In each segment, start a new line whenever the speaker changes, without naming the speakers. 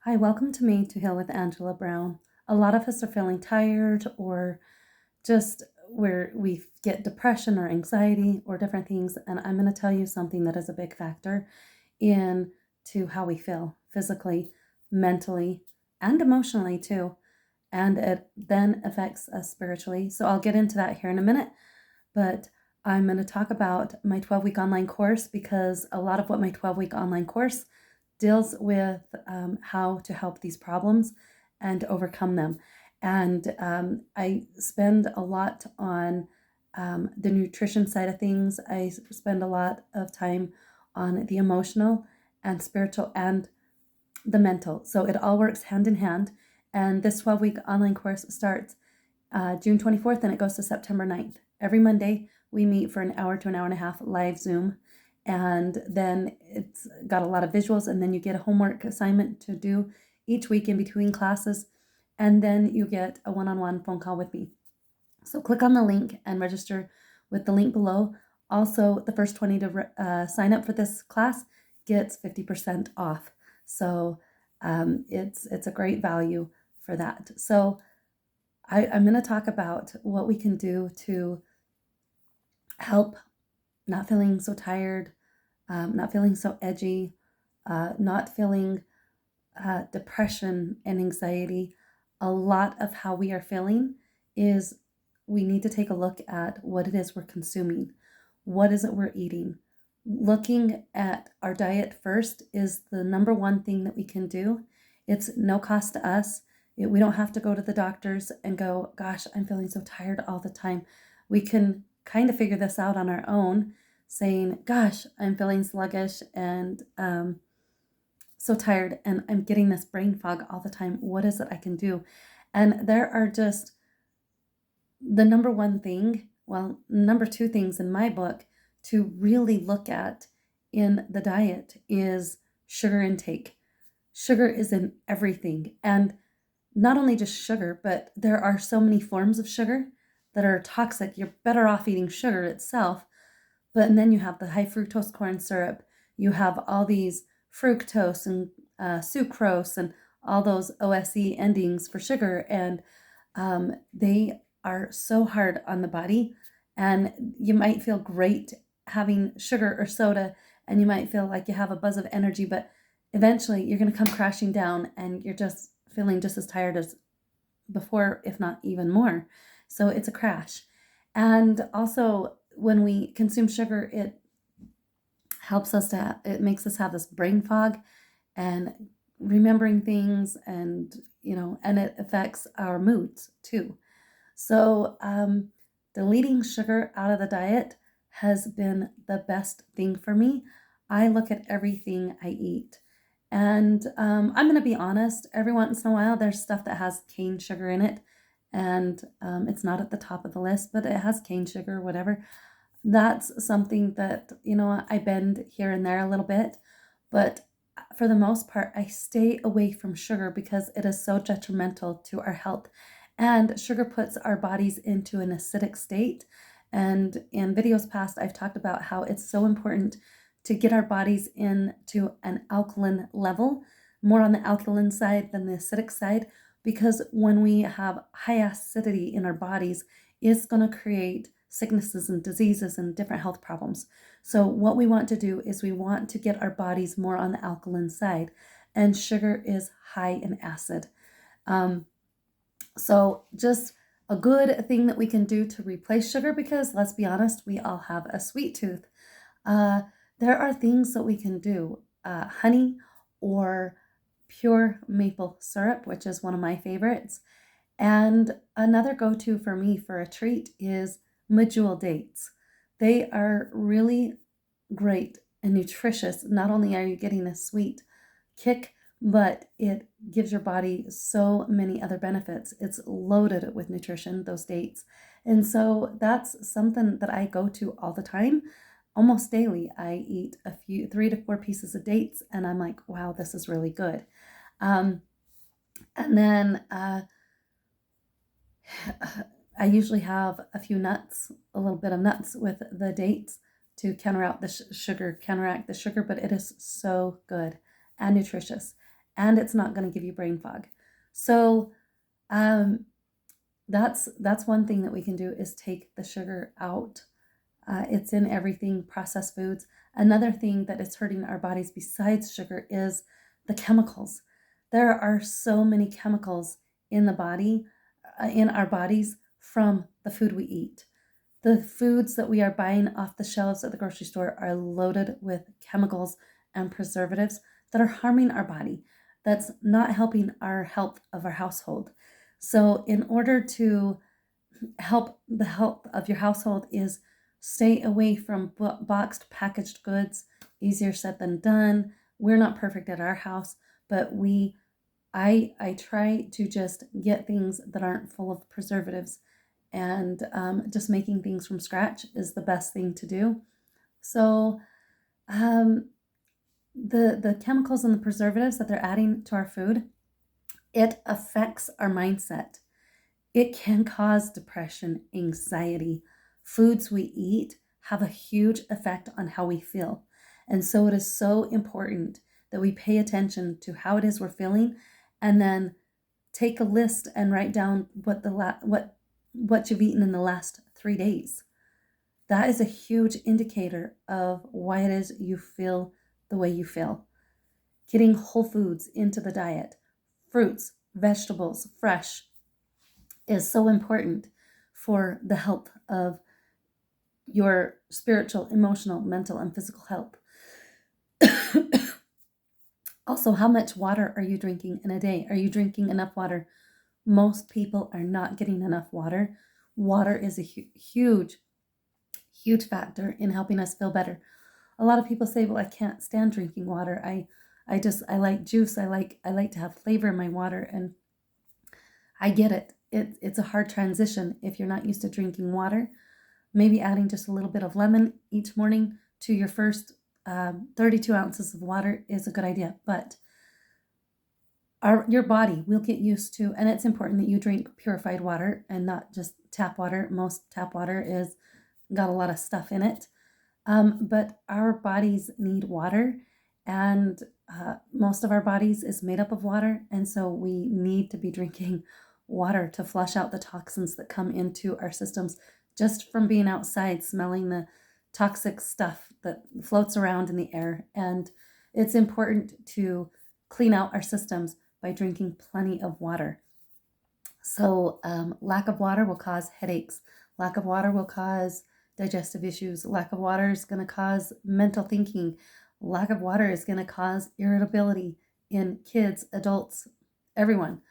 Hi, welcome to Made to Heal with Angela Brown. A lot of us are feeling tired or just where we get depression or anxiety or different things. And I'm going to tell you something that is a big factor in to how we feel physically, mentally, and emotionally too. And it then affects us spiritually. So I'll get into that here in a minute. But I'm going to talk about my 12-week online course because a lot of what my 12-week online course deals with how to help these problems and overcome them. And I spend a lot on the nutrition side of things. I spend a lot of time on the emotional and spiritual and the mental. So it all works hand in hand. And this 12-week online course starts June 24th and it goes to September 9th. Every Monday, we meet for an hour to an hour and a half live Zoom. And then it's got a lot of visuals, and then you get a homework assignment to do each week in between classes. And then you get a one-on-one phone call with me. So click on the link and register with the link below. Also, the first 20 to sign up for this class gets 50% off. So it's a great value for that. So I'm going to talk about what we can do to help not feeling so tired, not feeling so edgy, not feeling depression and anxiety. A lot of how we are feeling is we need to take a look at what it is we're consuming. What is it we're eating? Looking at our diet first is the number one thing that we can do. It's no cost to us. We don't have to go to the doctors and go, gosh, I'm feeling so tired all the time. We can kind of figure this out on our own, saying, gosh, I'm feeling sluggish and so tired and I'm getting this brain fog all the time. What is it I can do? And there are just the number one thing, well, number two things in my book to really look at in the diet is sugar intake. Sugar is in everything. And not only just sugar, but there are so many forms of sugar that are toxic. You're better off eating sugar itself. But and then you have the high fructose corn syrup. You have all these fructose and sucrose and all those OSE endings for sugar. And they are so hard on the body. And you might feel great having sugar or soda, and you might feel like you have a buzz of energy, but eventually you're going to come crashing down and you're just feeling just as tired as before, if not even more. So it's a crash. And also, when we consume sugar, it it makes us have this brain fog and remembering things, and and it affects our moods too. So deleting sugar out of the diet has been the best thing for me. I look at everything I eat. And I'm going to be honest, every once in a while, there's stuff that has cane sugar in it. And it's not at the top of the list, but it has cane sugar, whatever. That's something that, I bend here and there a little bit. But for the most part, I stay away from sugar because it is so detrimental to our health. And sugar puts our bodies into an acidic state. And in videos past, I've talked about how it's so important to get our bodies into an alkaline level, more on the alkaline side than the acidic side, because when we have high acidity in our bodies, it's going to create sicknesses and diseases and different health problems. So what we want to do is we want to get our bodies more on the alkaline side, and sugar is high in acid. So just a good thing that we can do to replace sugar, because let's be honest, we all have a sweet tooth. There are things that we can do. Honey or pure maple syrup, which is one of my favorites. And another go-to for me for a treat is medjool dates. They are really great and nutritious. Not only are you getting a sweet kick, but it gives your body so many other benefits. It's loaded with nutrition, those dates. And so that's something that I go to all the time. Almost daily, I eat 3 to 4 pieces of dates, and I'm like, wow, this is really good. And then I usually have a few nuts, a little bit of nuts with the dates to counteract the sugar, but it is so good and nutritious. and it's not going to give you brain fog. So um, that's one thing that we can do, is take the sugar out. It's in everything, processed foods. Another thing that is hurting our bodies besides sugar is the chemicals. There are so many chemicals in the body, in our bodies, from the food we eat. The foods that we are buying off the shelves at the grocery store are loaded with chemicals and preservatives that are harming our body, that's not helping our health of our household. So, in order to help the health of your household, is stay away from boxed packaged goods. Easier said than done. We're not perfect at our house, but I try to just get things that aren't full of preservatives, and just making things from scratch is the best thing to do. So um, the chemicals and the preservatives that they're adding to our food, it affects our mindset. It can cause depression, anxiety. Foods we eat have a huge effect on how we feel. And so it is so important that we pay attention to how it is we're feeling, and then take a list and write down what you've eaten in the last 3 days. That is a huge indicator of why it is you feel the way you feel. Getting whole foods into the diet, fruits, vegetables, fresh, is so important for the health of your spiritual, emotional, mental, and physical health. Also, how much water are you drinking in a day? Are you drinking enough water? Most people are not getting enough water. Water is a huge, huge factor in helping us feel better. A lot of people say, "Well, I can't stand drinking water. I like juice. I like to have flavor in my water." And I get it. It's a hard transition if you're not used to drinking water. Maybe adding just a little bit of lemon each morning to your first 32 ounces of water is a good idea. But your body will get used to, and it's important that you drink purified water and not just tap water. Most tap water is got a lot of stuff in it. But our bodies need water, and most of our bodies is made up of water, and so we need to be drinking water to flush out the toxins that come into our systems just from being outside, smelling the toxic stuff that floats around in the air. And it's important to clean out our systems by drinking plenty of water. So, lack of water will cause headaches. Lack of water will cause digestive issues. Lack of water is going to cause mental thinking. Lack of water is going to cause irritability in kids, adults, everyone.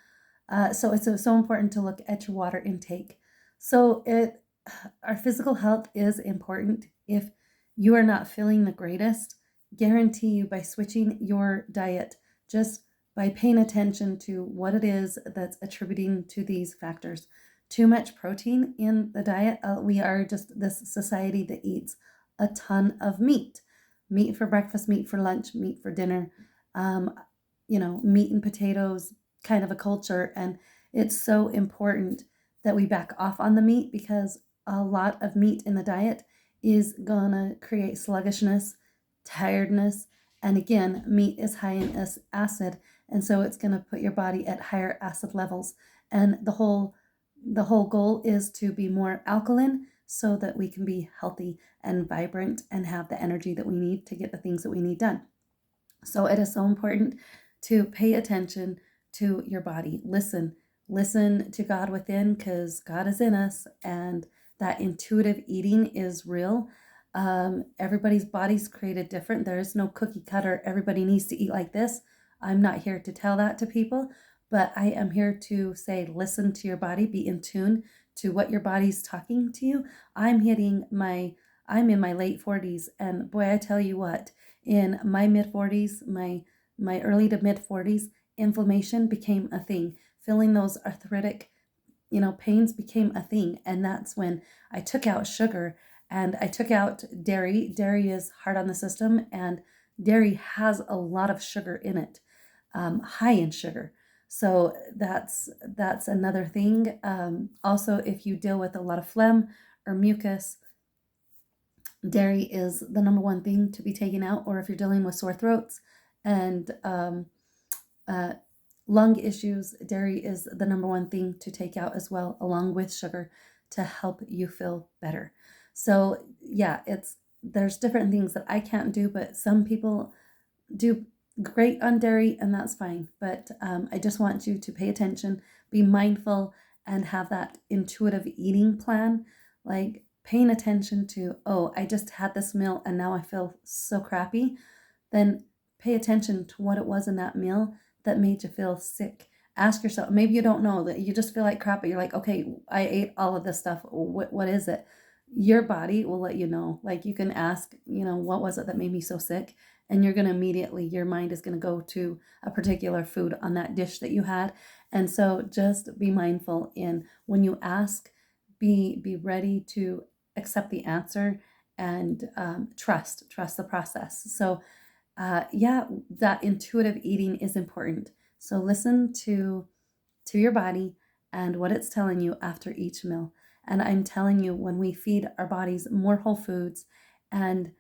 So it's so important to look at your water intake. So our physical health is important. If you are not feeling the greatest, guarantee you, by switching your diet, just by paying attention to what it is that's attributing to these factors. Too much protein in the diet. We are just this society that eats a ton of meat. Meat for breakfast, meat for lunch, meat for dinner. Um, meat and potatoes, kind of a culture. And it's so important that we back off on the meat, because a lot of meat in the diet is gonna create sluggishness, tiredness, and again, meat is high in acid, and so it's gonna put your body at higher acid levels. And the whole goal is to be more alkaline so that we can be healthy and vibrant and have the energy that we need to get the things that we need done. So it is so important to pay attention to your body. Listen to God within, because God is in us, and that intuitive eating is real. Everybody's body's created different. There is no cookie cutter. Everybody needs to eat like this. I'm not here to tell that to people, but I am here to say, listen to your body, be in tune to what your body's talking to you. I'm in my late 40s, and boy, I tell you what, in my mid 40s, my early to mid 40s, inflammation became a thing. Feeling those arthritic, pains became a thing. And that's when I took out sugar and I took out dairy. Dairy is hard on the system, and dairy has a lot of sugar in it, high in sugar. So that's another thing. Also, if you deal with a lot of phlegm or mucus, dairy is the number one thing to be taken out. Or if you're dealing with sore throats and uh, lung issues, dairy is the number one thing to take out as well, along with sugar, to help you feel better. So yeah, there's different things that I can't do, but some people do great on dairy, and that's fine. But I just want you to pay attention, be mindful, and have that intuitive eating plan, like paying attention to, oh, I just had this meal and now I feel so crappy. Then pay attention to what it was in that meal that made you feel sick. Ask yourself, maybe you don't know, that you just feel like crap, but you're like, okay, I ate all of this stuff. What is it? Your body will let you know. Like you can ask, what was it that made me so sick? And you're going to immediately, your mind is going to go to a particular food on that dish that you had. And so just be mindful in when you ask, be ready to accept the answer, and trust the process. So yeah, that intuitive eating is important. So listen to your body and what it's telling you after each meal. And I'm telling you, when we feed our bodies more whole foods and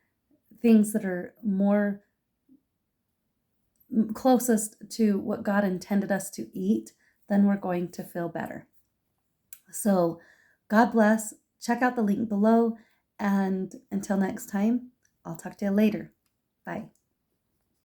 things that are more closest to what God intended us to eat, then we're going to feel better. So, God bless. Check out the link below. And until next time, I'll talk to you later. Bye.